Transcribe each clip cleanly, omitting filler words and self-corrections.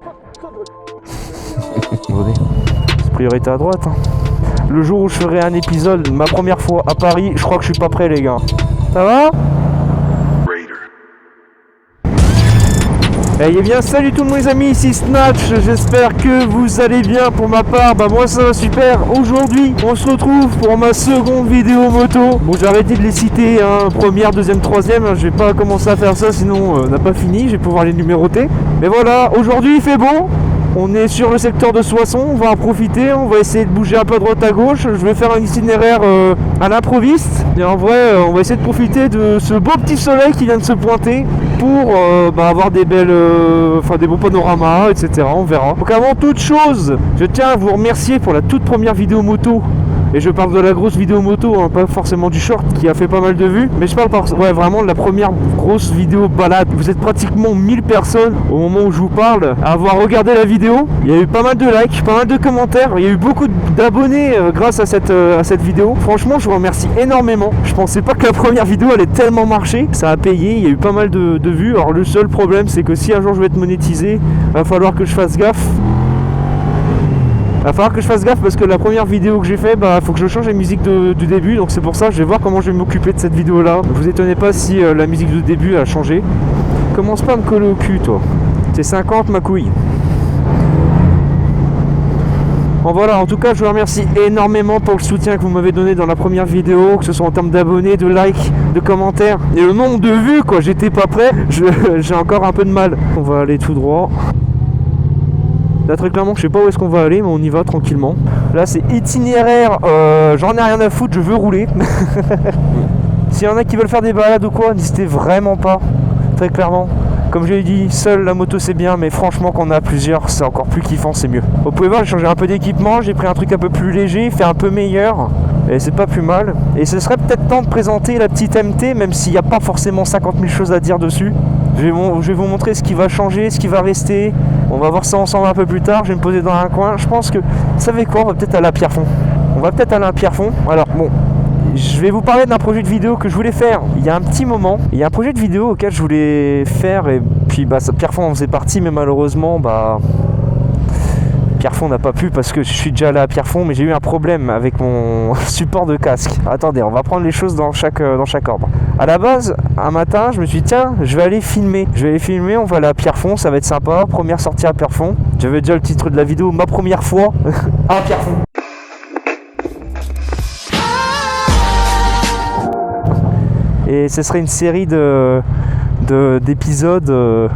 Attendez, c'est priorité à droite. Hein. Le jour où je ferai un épisode, ma première fois à Paris, je crois que je suis pas prêt les gars. Ça va? Eh bien salut tout le monde les amis, ici Snatch, j'espère que vous allez bien. Pour ma part, moi ça va super. Aujourd'hui on se retrouve pour ma seconde vidéo moto. Bon, j'ai arrêté de les citer, hein, première, deuxième, troisième, je vais pas commencer à faire ça sinon on n'a pas fini, je vais pouvoir les numéroter. Mais voilà, aujourd'hui il fait beau. On est sur le secteur de Soissons, on va en profiter, on va essayer de bouger un peu à droite à gauche. Je vais faire un itinéraire à l'improviste. Et en vrai, on va essayer de profiter de ce beau petit soleil qui vient de se pointer pour avoir des belles, des beaux panoramas, etc. On verra. Donc avant toute chose, je tiens à vous remercier pour la toute première vidéo moto. Et je parle de la grosse vidéo moto, hein, pas forcément du short qui a fait pas mal de vues. Mais je parle vraiment de la première grosse vidéo balade. Vous êtes pratiquement 1000 personnes au moment où je vous parle à avoir regardé la vidéo. Il y a eu pas mal de likes, pas mal de commentaires. Il y a eu beaucoup d'abonnés grâce à cette vidéo. Franchement, je vous remercie énormément. Je pensais pas que la première vidéo allait tellement marcher. Ça a payé, il y a eu pas mal de vues. Alors le seul problème, c'est que si un jour je vais être monétisé, va falloir que je fasse gaffe. Va falloir que je fasse gaffe parce que la première vidéo que j'ai fait, faut que je change la musique du début. Donc c'est pour ça, je vais voir comment je vais m'occuper de cette vidéo là. Ne vous étonnez pas si la musique du début a changé. Commence pas à me coller au cul toi. C'est 50 ma couille. Bon voilà, en tout cas je vous remercie énormément pour le soutien que vous m'avez donné dans la première vidéo, que ce soit en termes d'abonnés, de likes, de commentaires et le nombre de vues quoi. J'étais pas prêt, j'ai encore un peu de mal. On va aller tout droit. Là très clairement je sais pas où est-ce qu'on va aller mais on y va tranquillement. Là c'est itinéraire, j'en ai rien à foutre, je veux rouler. S'il y en a qui veulent faire des balades ou quoi, n'hésitez vraiment pas, très clairement. Comme je l'ai dit, seule la moto c'est bien, mais franchement quand on a plusieurs c'est encore plus kiffant, c'est mieux. Vous pouvez voir, j'ai changé un peu d'équipement, j'ai pris un truc un peu plus léger, fait un peu meilleur. Et c'est pas plus mal. Et ce serait peut-être temps de présenter la petite MT, même s'il n'y a pas forcément 50 000 choses à dire dessus. Je vais vous montrer ce qui va changer, ce qui va rester. On va voir ça ensemble un peu plus tard. Je vais me poser dans un coin. Je pense que, vous savez quoi, on va peut-être aller à Pierrefonds. Alors bon, je vais vous parler d'un projet de vidéo que je voulais faire il y a un petit moment. Il y a un projet de vidéo auquel je voulais faire et puis Pierrefonds en faisait partie, mais malheureusement Pierrefonds n'a pas pu parce que je suis déjà allé à Pierrefonds, mais j'ai eu un problème avec mon support de casque. Attendez, on va prendre les choses dans chaque ordre. À la base, un matin, je me suis dit tiens, je vais aller filmer, on va aller à Pierrefonds, ça va être sympa, première sortie à Pierrefonds. J'avais déjà le titre de la vidéo, ma première fois à Pierrefonds. Et ce serait une série d'épisodes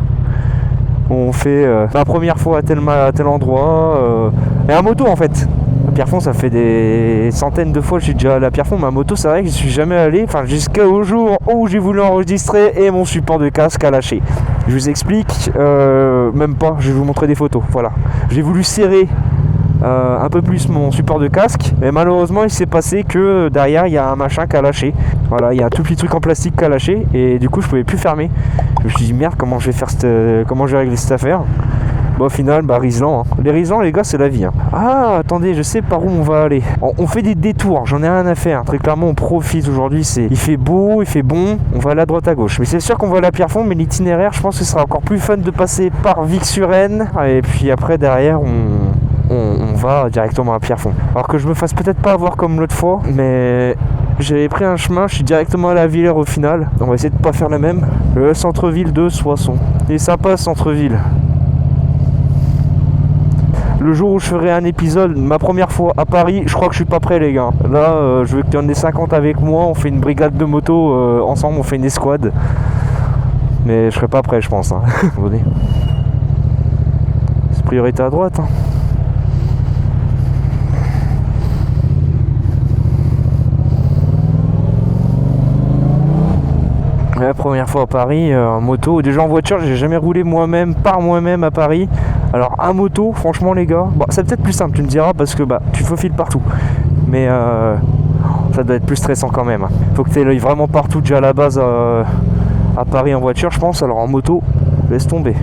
on fait ma première fois à tel endroit et à moto en fait. À Pierrefonds ça fait des centaines de fois que je suis déjà allé à Pierrefonds, mais à moto c'est vrai que je suis jamais allé, jusqu'au jour où j'ai voulu enregistrer et mon support de casque a lâché. Je vous explique, même pas, je vais vous montrer des photos, voilà. J'ai voulu serrer un peu plus mon support de casque, mais malheureusement il s'est passé que derrière il y a un machin qui a lâché. Voilà, il y a un tout petit truc en plastique qui a lâché et du coup je pouvais plus fermer. Je me suis dit merde, comment je vais régler cette affaire. Bon, au final, Riesland, hein. Les Riesland les gars c'est la vie, hein. Ah attendez, je sais par où on va aller. On fait des détours, j'en ai rien à faire. Très clairement on profite aujourd'hui, il fait beau, il fait bon, on va aller à droite à gauche. Mais c'est sûr qu'on va aller à Pierrefonds, mais l'itinéraire je pense que ce sera encore plus fun de passer par Vic-sur-Aisne et puis après derrière on va directement à Pierrefonds. Alors que je me fasse peut-être pas avoir comme l'autre fois, mais j'avais pris un chemin, je suis directement allé à Villers au final. On va essayer de pas faire la même. Le centre-ville de Soissons. Il est sympa ce centre-ville. Le jour où je ferai un épisode, ma première fois à Paris, je crois que je suis pas prêt les gars. Là, je veux qu'il y en ait 50 avec moi, on fait une brigade de moto ensemble, on fait une escouade. Mais je serai pas prêt je pense. Hein. C'est priorité à droite. Hein. La première fois à Paris en moto, déjà en voiture j'ai jamais roulé par moi-même à Paris. Alors à moto franchement les gars, c'est peut-être plus simple tu me diras parce que tu faufiles partout. Mais ça doit être plus stressant quand même. Faut que tu aies l'œil vraiment partout déjà à la base à Paris en voiture je pense. Alors en moto, laisse tomber.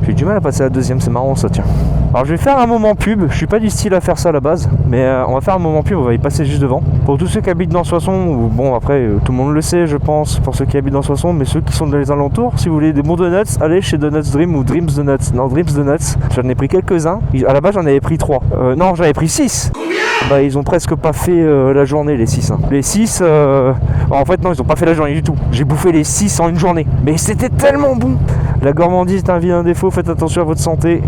J'ai du mal à passer à la deuxième, c'est marrant ça, tiens. Alors je vais faire un moment pub, je suis pas du style à faire ça à la base, mais on va faire un moment pub, on va y passer juste devant. Pour tous ceux qui habitent dans Soissons, bon après tout le monde le sait je pense, pour ceux qui habitent dans Soissons, mais ceux qui sont dans les alentours, si vous voulez des bons donuts, allez chez Donuts Dream ou Dreams Donuts. Non, Dreams Donuts, j'en ai pris quelques-uns, à la base j'en avais pris 3. Non, j'en avais pris 6. Bah ils ont presque pas fait la journée les 6 hein. Les 6 en fait non, ils ont pas fait la journée du tout. J'ai bouffé les 6 en une journée, mais c'était tellement bon. La gourmandise est un vilain défaut, faites attention à votre santé.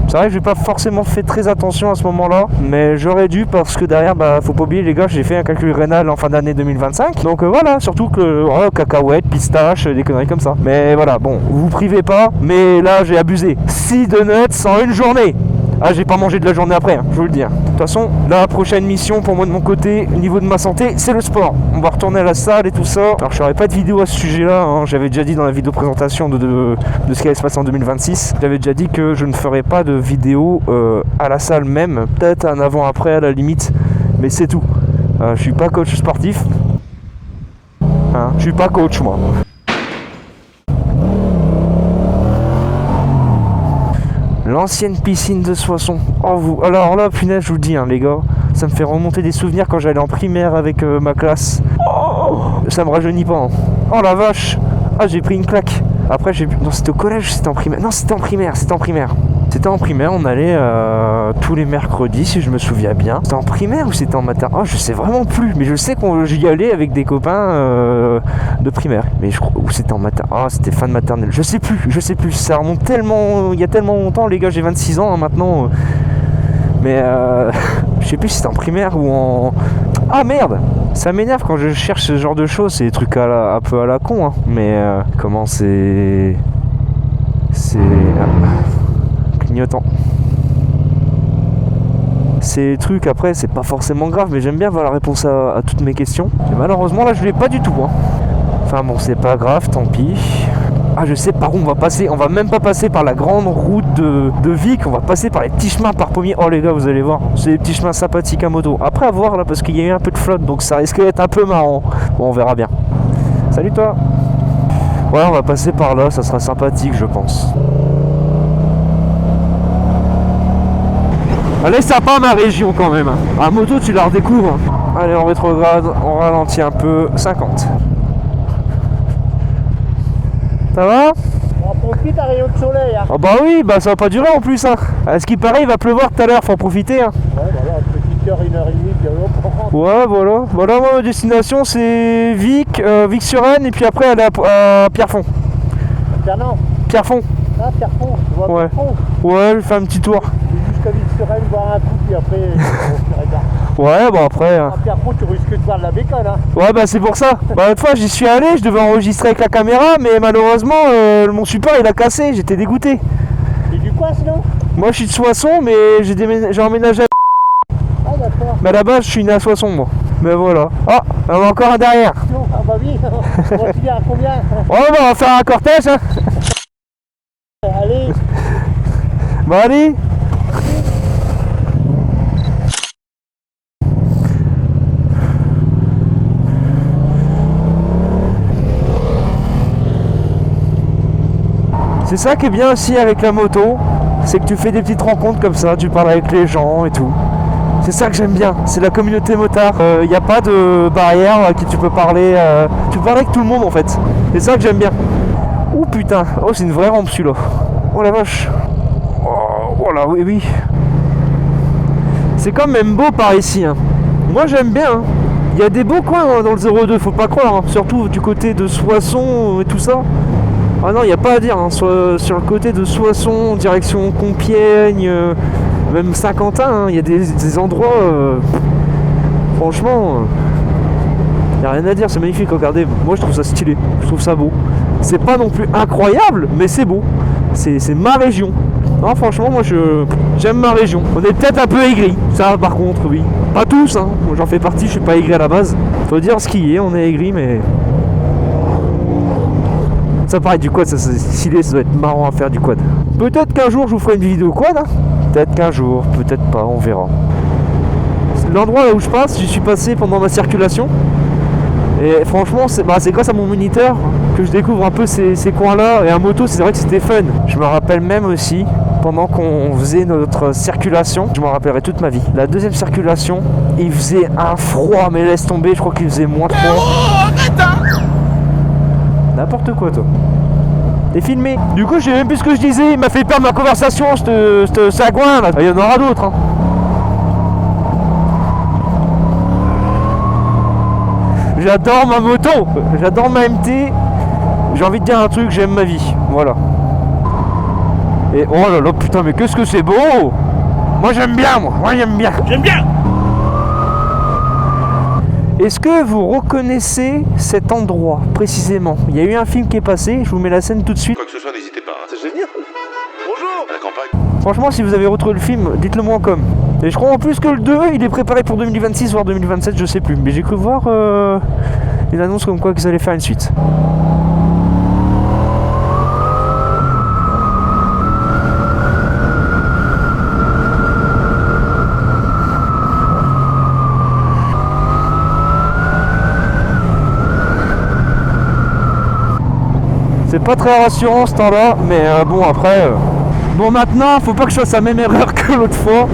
C'est vrai que j'ai pas forcément fait très attention à ce moment-là, mais j'aurais dû parce que derrière, bah faut pas oublier les gars, j'ai fait un calcul rénal en fin d'année 2025. Donc voilà, surtout que cacahuètes, pistaches, des conneries comme ça. Mais voilà, bon, vous privez pas, mais là j'ai abusé. 6 donuts en une journée. Ah, j'ai pas mangé de la journée après, hein, je vous le dis. De toute façon, la prochaine mission pour moi de mon côté, au niveau de ma santé, c'est le sport. On va retourner à la salle et tout ça. Alors, je ferai pas de vidéo à ce sujet-là. Hein. J'avais déjà dit dans la vidéo présentation de ce qui allait se passer en 2026. J'avais déjà dit que je ne ferai pas de vidéo à la salle même. Peut-être un avant-après à la limite. Mais c'est tout. Je suis pas coach sportif. Hein, je suis pas coach, moi. L'ancienne piscine de Soissons. Oh vous. Alors là, punaise, je vous le dis, hein, les gars, ça me fait remonter des souvenirs quand j'allais en primaire avec ma classe. Oh, ça me rajeunit pas. Hein. Oh la vache. Ah, j'ai pris une claque. Après, non, c'était au collège, c'était en primaire. Non, c'était en primaire. C'était en primaire, on allait tous les mercredis, si je me souviens bien. C'était en primaire ou c'était en matin? Oh, je sais vraiment plus, mais je sais qu'on j'y allais avec des copains de primaire. Mais je crois ou c'était en matin. Ah, c'était fin de maternelle. Je sais plus. Ça remonte tellement, il y a tellement longtemps, les gars. J'ai 26 ans hein, maintenant. Mais je sais plus si c'était en primaire ou en. Ah merde! Ça m'énerve quand je cherche ce genre de choses. C'est des trucs un peu à la con. Hein. Mais comment c'est clignotant. Ces trucs après c'est pas forcément grave, mais j'aime bien avoir la réponse à toutes mes questions. Et malheureusement là je l'ai pas du tout hein. Enfin bon c'est pas grave, tant pis. Ah je sais par où on va passer, on va même pas passer par la grande route de Vic, on va passer par les petits chemins par pommiers. Oh les gars vous allez voir, c'est des petits chemins sympathiques à moto. Après à voir là parce qu'il y a eu un peu de flotte donc ça risque d'être un peu marrant. Bon on verra bien. Salut toi. Ouais on va passer par là, ça sera sympathique je pense. Elle est sympa ma région quand même. À moto tu la redécouvres. Allez on rétrograde, on ralentit un peu. 50. Ça va? On profite à rayon de soleil. Hein. Oh bah oui, bah ça va pas durer en plus. Hein. À ce qui paraît il va pleuvoir tout à l'heure, faut en profiter. Hein. Ouais voilà, une petite heure, 1h30, puis on prend. Ouais voilà. Voilà moi ma destination c'est Vic, Vic-sur-Aisne et puis après aller à Pierrefonds. Pierrefonds. Pierrefonds. Ah Pierrefonds, tu vois Ouais. Pierrefonds. Ouais, je vais faire un petit tour. Jusqu'à Vic-sur-Aisne, boire un coup, puis après on regarde. Ouais, bon après. À Pierrefonds, tu risques de voir de la bécane. Hein. Ouais, bah c'est pour ça. Bah l'autre fois j'y suis allé, je devais enregistrer avec la caméra, mais malheureusement mon support il a cassé, j'étais dégoûté. Et du quoi sinon? Moi je suis de Soissons, mais j'ai emménagé à. Ah d'accord. Mais à la base je suis né à Soissons moi. Mais voilà. Ah, on a encore un derrière. Ah bah oui, on va finir à combien? Ouais, bah on va faire un cortège hein. Allez. Bah allez. C'est ça qui est bien aussi avec la moto, c'est que tu fais des petites rencontres comme ça, tu parles avec les gens et tout. C'est ça que j'aime bien, c'est la communauté motard. Il n'y a pas de barrière à qui tu peux parler. Tu peux parler avec tout le monde en fait. C'est ça que j'aime bien. Oh putain, oh c'est une vraie rampe celui-là. Oh la vache. Oh là oui oui. C'est quand même beau par ici. Hein. Moi j'aime bien. Hein. Il y a des beaux coins hein, dans le 02, faut pas croire. Hein. Surtout du côté de Soissons et tout ça. Ah non, il n'y a pas à dire, hein. Sur le côté de Soissons, direction Compiègne, même Saint-Quentin, il y a des endroits, franchement, il n'y a rien à dire, c'est magnifique, regardez, moi je trouve ça stylé, je trouve ça beau. C'est pas non plus incroyable, mais c'est beau, c'est ma région. Non, franchement, moi j'aime ma région. On est peut-être un peu aigris, ça par contre, oui. Pas tous, hein. Moi j'en fais partie, je suis pas aigri à la base. Faut dire ce qui est, on est aigris, mais... Ça pareil du quad, ça c'est stylé, ça doit être marrant à faire du quad. Peut-être qu'un jour je vous ferai une vidéo quad, hein. Peut-être qu'un jour, peut-être pas, on verra. L'endroit là où je passe, j'y suis passé pendant ma circulation. Et franchement, c'est grâce à mon moniteur que je découvre un peu ces coins-là. Et à moto, c'est vrai que c'était fun. Je me rappelle même aussi, pendant qu'on faisait notre circulation, je m'en rappellerai toute ma vie. La deuxième circulation, il faisait un froid, mais laisse tomber, je crois qu'il faisait moins 3. N'importe quoi, toi. T'es filmé. Du coup, je sais même plus ce que je disais. Il m'a fait perdre ma conversation, ce sagouin là. Il y en aura d'autres. Hein. J'adore ma moto. J'adore ma MT. J'ai envie de dire un truc, j'aime ma vie. Voilà. Et oh là là, putain, mais qu'est-ce que c'est beau. Moi, j'aime bien, moi. Moi, j'aime bien. J'aime bien. Est-ce que vous reconnaissez cet endroit précisément? Il y a eu un film qui est passé, je vous mets la scène tout de suite. Quoi que ce soit, n'hésitez pas. C'est génial. Bonjour. À la campagne. Franchement, si vous avez retrouvé le film, dites-le moi en com. Et je crois en plus que le 2, il est préparé pour 2026 voire 2027, je sais plus. Mais j'ai cru voir une annonce comme quoi qu'ils allaient faire une suite. C'est pas très rassurant ce temps-là, mais bon après... Bon maintenant, faut pas que je fasse la même erreur que l'autre fois.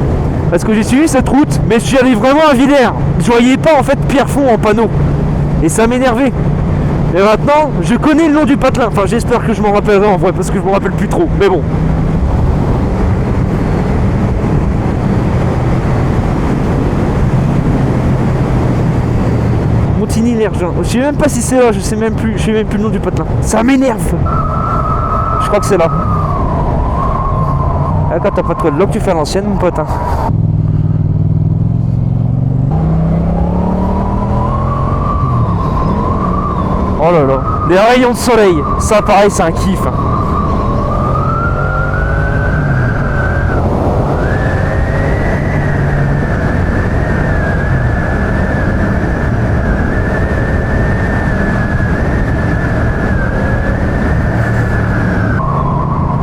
Parce que j'ai suivi cette route, mais je suis allé vraiment à Villers. Je voyais pas en fait Pierrefonds en panneau. Et ça m'énervait. Et maintenant, je connais le nom du patelin. Enfin j'espère que je m'en rappellerai en vrai, parce que je m'en rappelle plus trop. Mais bon. Montigny-l'Ergin. Je sais même pas si c'est là, je sais même plus le nom du patelin. Ça m'énerve. Je crois que c'est là. Ah, quand t'as pas de code lock, tu fais à l'ancienne, mon pote. Hein. Oh là là. Les rayons de soleil. Ça, pareil, c'est un kiff. Hein.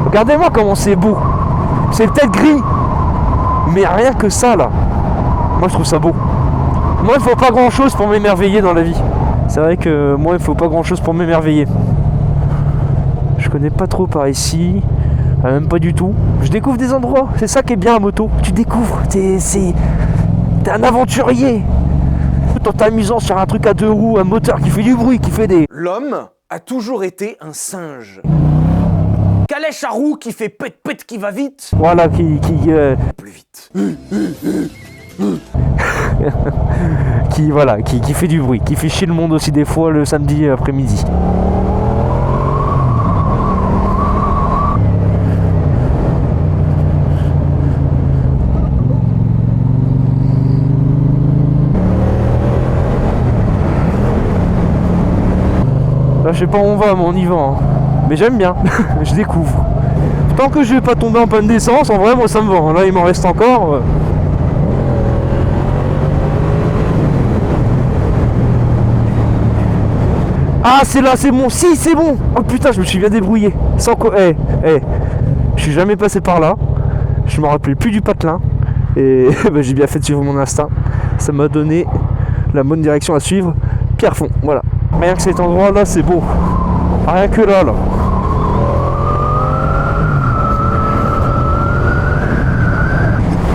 Regardez-moi comment c'est beau. C'est peut-être gris, mais rien que ça là. Moi je trouve ça beau. Moi il faut pas grand chose pour m'émerveiller dans la vie. C'est vrai que moi il faut pas grand chose pour m'émerveiller. Je connais pas trop par ici. Même pas du tout. Je découvre des endroits. C'est ça qui est bien à moto. Tu découvres. T'es un aventurier. En t'amusant sur un truc à deux roues, un moteur qui fait du bruit, qui fait des... L'homme a toujours été un singe. Calèche à roue qui fait pète qui va vite. Voilà, qui Plus vite. qui fait du bruit, qui fait chier le monde aussi des fois le samedi après-midi. Là je sais pas où on va, mais on y va. Hein. Mais j'aime bien, je découvre. Tant que je vais pas tomber en panne d'essence, en vrai moi ça me va. Là il m'en reste encore. Ah c'est là, c'est bon, si c'est bon. Oh putain je me suis bien débrouillé. Sans quoi. Je suis jamais passé par là. Je me rappelais plus du patelin. Et bah, j'ai bien fait de suivre mon instinct. Ça m'a donné la bonne direction à suivre. Pierrefonds, voilà. Rien que cet endroit là c'est beau. Rien que là.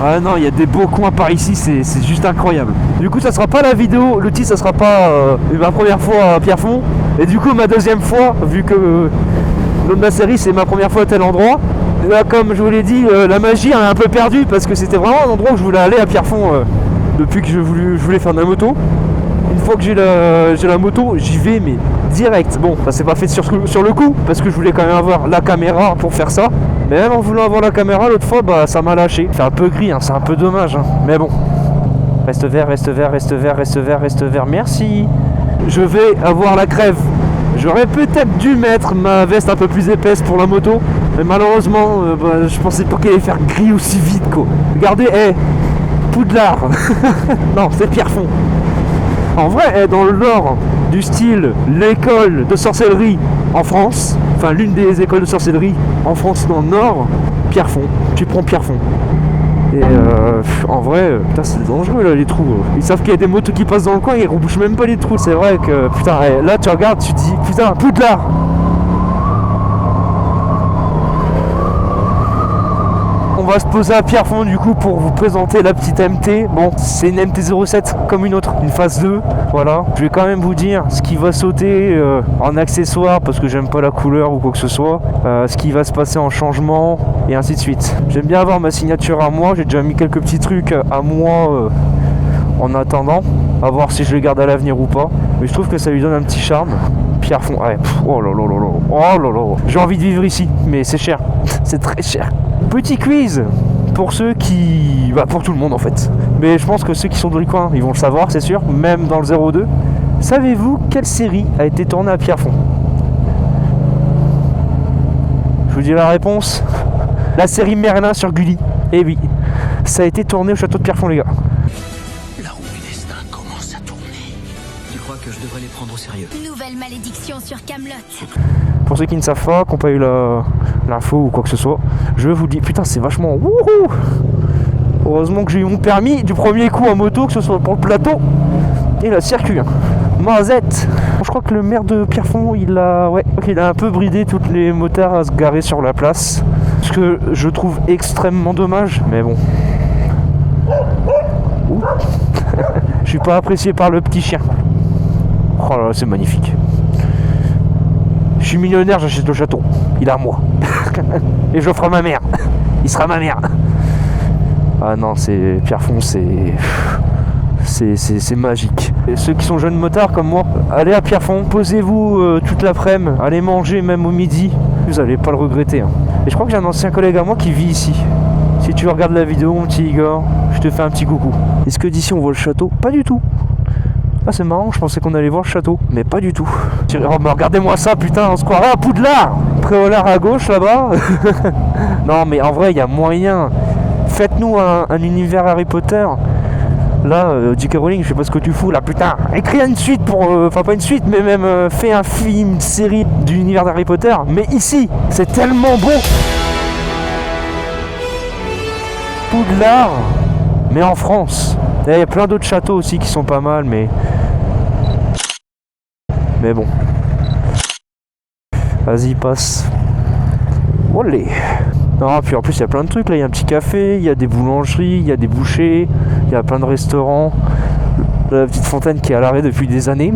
Ah non, il y a des beaux coins par ici, c'est juste incroyable. Du coup, ça sera pas la vidéo, le titre, ça sera pas ma première fois à Pierrefonds. Et du coup, ma deuxième fois, vu que l'autre de ma série, c'est ma première fois à tel endroit. Et là, comme je vous l'ai dit, la magie elle est un peu perdue parce que c'était vraiment un endroit où je voulais aller à Pierrefonds depuis que je voulais faire de la moto. Une fois que j'ai la moto, j'y vais, mais direct. Bon, ça s'est pas fait sur le coup, parce que je voulais quand même avoir la caméra pour faire ça. Mais même en voulant avoir la caméra, l'autre fois, bah ça m'a lâché. C'est un peu gris, hein, c'est un peu dommage. Hein. Mais bon. Reste vert, reste vert, reste vert, reste vert, reste vert. Merci. Je vais avoir la crève. J'aurais peut-être dû mettre ma veste un peu plus épaisse pour la moto. Mais malheureusement, je pensais pas qu'elle allait faire gris aussi vite, quoi. Regardez, Poudlard. Non, c'est Pierrefonds. En vrai, dans le nord du style l'école de sorcellerie en France, enfin l'une des écoles de sorcellerie en France dans le nord, Pierrefonds, tu prends Pierrefonds. Et en vrai, putain, c'est dangereux là les trous. Ils savent qu'il y a des motos qui passent dans le coin, ils rebouchent même pas les trous. C'est vrai que, putain, là tu regardes, tu te dis, putain, Poudlard. On va se poser à Pierrefonds du coup pour vous présenter la petite MT. Bon, c'est une MT-07 comme une autre, une phase 2, voilà. Je vais quand même vous dire ce qui va sauter en accessoires parce que j'aime pas la couleur ou quoi que ce soit, ce qui va se passer en changement et ainsi de suite. J'aime bien avoir ma signature à moi, j'ai déjà mis quelques petits trucs à moi en attendant, à voir si je les garde à l'avenir ou pas. Mais je trouve que ça lui donne un petit charme. Pierrefonds, ouais, oh là là là là, oh là là. J'ai envie de vivre ici, mais c'est cher, c'est très cher. Petit quiz pour ceux qui... Bah pour tout le monde en fait. Mais je pense que ceux qui sont dans le coin, ils vont le savoir, c'est sûr, même dans le 02. Savez-vous quelle série a été tournée à Pierrefonds? Je vous dis la réponse. La série Merlin sur Gulli. Eh oui, ça a été tourné au château de Pierrefonds les gars. La roue du destin commence à tourner. Tu crois que je devrais les prendre au sérieux? Nouvelle malédiction sur Camelot. Pour ceux qui ne savent pas, qui n'ont pas eu l'info ou quoi que ce soit, je vous dis, putain c'est vachement wouhou. Heureusement que j'ai eu mon permis du premier coup en moto, que ce soit pour le plateau et le circuit. Mazette. Je crois que le maire de Pierrefonds, il a un peu bridé toutes les motards à se garer sur la place. Ce que je trouve extrêmement dommage, mais bon. Je suis pas apprécié par le petit chien. Oh là là, c'est magnifique. Je suis millionnaire, j'achète le château. Il est à moi. Et j'offre à ma mère. Il sera ma mère. Ah non, c'est Pierrefonds, c'est magique. Et ceux qui sont jeunes motards comme moi, allez à Pierrefonds, posez-vous toute l'après-midi, allez manger même au midi. Vous allez pas le regretter. Hein. Et je crois que j'ai un ancien collègue à moi qui vit ici. Si tu regardes la vidéo, mon petit Igor, je te fais un petit coucou. Est-ce que d'ici on voit le château? Pas du tout. Ah c'est marrant, je pensais qu'on allait voir le château, mais pas du tout. Oh, mais regardez-moi ça, putain, on se croirait à Poudlard. Préolard à gauche là-bas. Non mais en vrai, il y a moyen. Faites-nous un univers Harry Potter. Là, J.K. Rowling, je sais pas ce que tu fous là, putain. Écris une suite pour... Enfin pas une suite, mais même fais un film, une série de l'univers d'Harry Potter. Mais ici, c'est tellement beau. Poudlard, mais en France. Il y a plein d'autres châteaux aussi qui sont pas mal, mais bon. Vas-y, passe. Olé. Non, puis en plus il y a plein de trucs là, il y a un petit café, il y a des boulangeries, il y a des bouchers, il y a plein de restaurants. La petite fontaine qui est à l'arrêt depuis des années.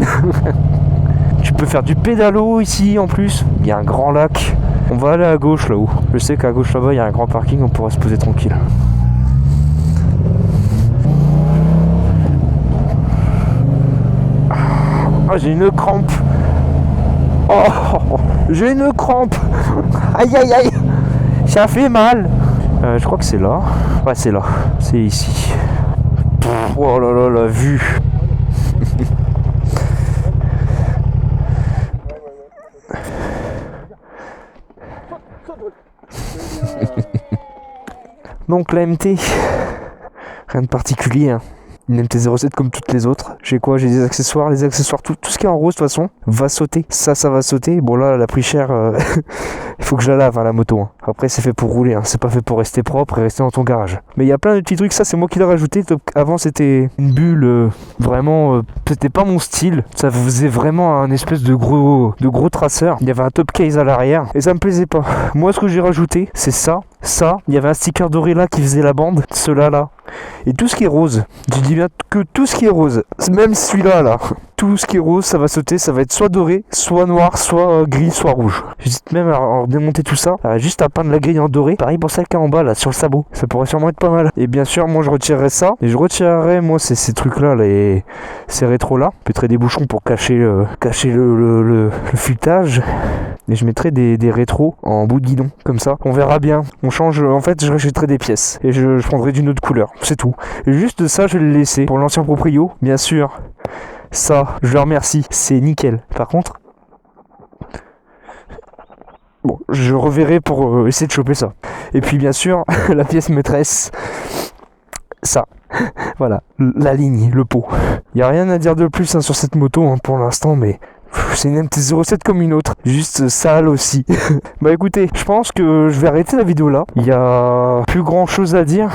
Tu peux faire du pédalo ici en plus. Il y a un grand lac. On va aller à gauche là-haut. Je sais qu'à gauche là-bas il y a un grand parking, on pourra se poser tranquille. Ah, j'ai une crampe. Oh, j'ai une crampe. Aïe aïe aïe. Ça fait mal. Je crois que c'est là. Ouais, c'est là. C'est ici. Oh là là, la vue. Donc la MT, rien de particulier, hein. Une MT-07 comme toutes les autres. J'ai quoi? J'ai des accessoires. Les accessoires, tout ce qui est en rose de toute façon va sauter. Ça va sauter. Bon là, elle a pris cher. Il faut que je la lave, hein, la moto. Hein. Après, c'est fait pour rouler. Hein. C'est pas fait pour rester propre et rester dans ton garage. Mais il y a plein de petits trucs. Ça, c'est moi qui l'ai rajouté. Avant, c'était une bulle. Vraiment, c'était pas mon style. Ça faisait vraiment un espèce de gros traceur. Il y avait un top case à l'arrière et ça me plaisait pas. Moi, ce que j'ai rajouté, c'est ça. Il y avait un sticker doré là qui faisait la bande. Cela là. Et tout ce qui est rose, je dis bien que tout ce qui est rose, même celui-là là, tout ce qui est rose, ça va sauter, ça va être soit doré, soit noir, soit gris, soit rouge. J'hésite même à démonter tout ça, juste à peindre la grille en doré. Pareil pour celle qui est en bas là, sur le sabot, ça pourrait sûrement être pas mal. Et bien sûr, moi je retirerais ça, et je retirerais moi ces trucs là, ces rétros là. Je mettrais des bouchons pour cacher le filetage. Et je mettrai des rétros en bout de guidon, comme ça. On verra bien. On change, en fait, je rachèterai des pièces. Et je prendrai d'une autre couleur, c'est tout. Et juste ça, je vais le laisser. Pour l'ancien proprio, bien sûr. Ça, je le remercie. C'est nickel. Par contre... Bon, je reverrai pour essayer de choper ça. Et puis, bien sûr, la pièce maîtresse. Ça. Voilà. La ligne, le pot. Il n'y a rien à dire de plus hein, sur cette moto, hein, pour l'instant, mais... C'est une MT-07 comme une autre, juste sale aussi. Bah écoutez, je pense que je vais arrêter la vidéo là. Il y a plus grand chose à dire,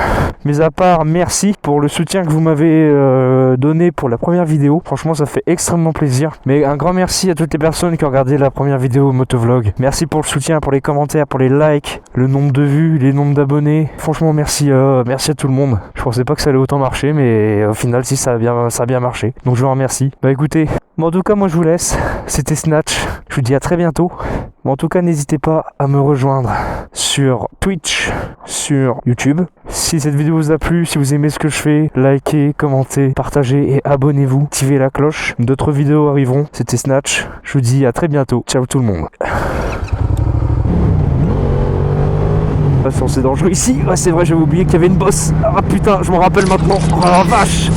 mais à part merci pour le soutien que vous m'avez donné pour la première vidéo. Franchement, ça fait extrêmement plaisir. Mais un grand merci à toutes les personnes qui ont regardé la première vidéo motovlog. Merci pour le soutien, pour les commentaires, pour les likes, le nombre de vues, les nombres d'abonnés. Franchement, merci à tout le monde. Je pensais pas que ça allait autant marcher, mais au final, si ça a bien marché. Donc je vous remercie. Bah écoutez, en tout cas, moi je vous laisse. C'était Snatch. Je vous dis à très bientôt. Mais en tout cas, n'hésitez pas à me rejoindre sur Twitch, sur YouTube. Si cette vidéo vous a plu, si vous aimez ce que je fais, likez, commentez, partagez et abonnez-vous. Activez la cloche. D'autres vidéos arriveront. C'était Snatch. Je vous dis à très bientôt. Ciao tout le monde. Attention, c'est dangereux ici. Ouais, c'est vrai, j'avais oublié qu'il y avait une bosse. Ah putain, je m'en rappelle maintenant. Oh la vache.